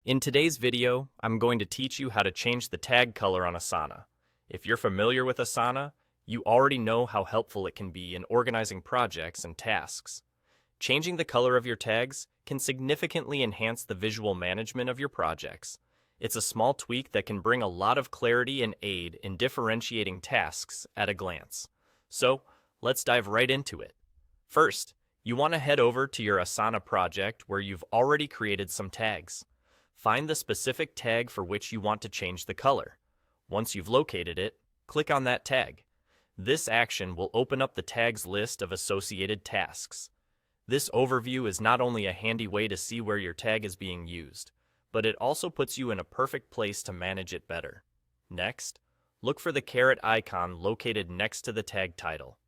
In today's video, I'm going to teach you how to change the tag color on Asana. If you're familiar with Asana, you already know how helpful it can be in organizing projects and tasks. Changing the color of your tags can significantly enhance the visual management of your projects. It's a small tweak that can bring a lot of clarity and aid in differentiating tasks at a glance. So, let's dive right into it. First, you want to head over to your Asana project where you've already created some tags. Find the specific tag for which you want to change the color. Once you've located it, click on that tag. This action will open up the tags list of associated tasks. This overview is not only a handy way to see where your tag is being used, but it also puts you in a perfect place to manage it better. Next, look for the caret icon located next to the tag title.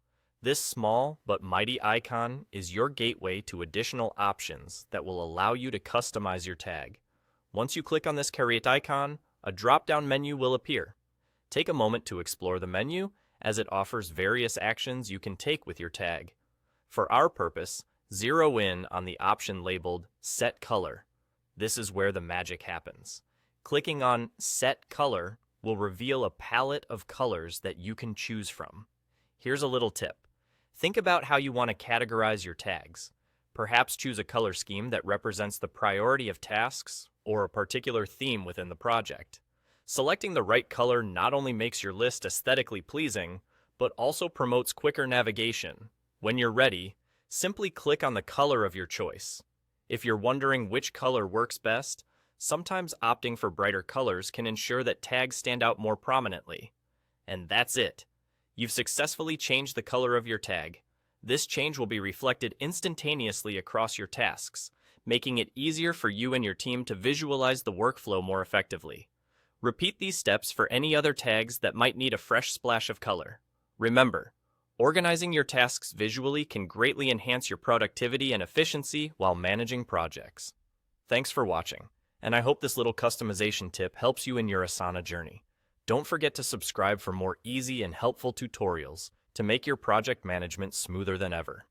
This small but mighty icon is your gateway to additional options that will allow you to customize your tag. Once you click on this caret icon, a drop-down menu will appear. Take a moment to explore the menu, as it offers various actions you can take with your tag. For our purpose, zero in on the option labeled Set Color. This is where the magic happens. Clicking on Set Color will reveal a palette of colors that you can choose from. Here's a little tip. Think about how you want to categorize your tags. Perhaps choose a color scheme that represents the priority of tasks or a particular theme within the project. Selecting the right color not only makes your list aesthetically pleasing, but also promotes quicker navigation. When you're ready, simply click on the color of your choice. If you're wondering which color works best, sometimes opting for brighter colors can ensure that tags stand out more prominently. And that's it. You've successfully changed the color of your tag. This change will be reflected instantaneously across your tasks, making it easier for you and your team to visualize the workflow more effectively. Repeat these steps for any other tags that might need a fresh splash of color. Remember, organizing your tasks visually can greatly enhance your productivity and efficiency while managing projects. Thanks for watching, and I hope this little customization tip helps you in your Asana journey. Don't forget to subscribe for more easy and helpful tutorials to make your project management smoother than ever.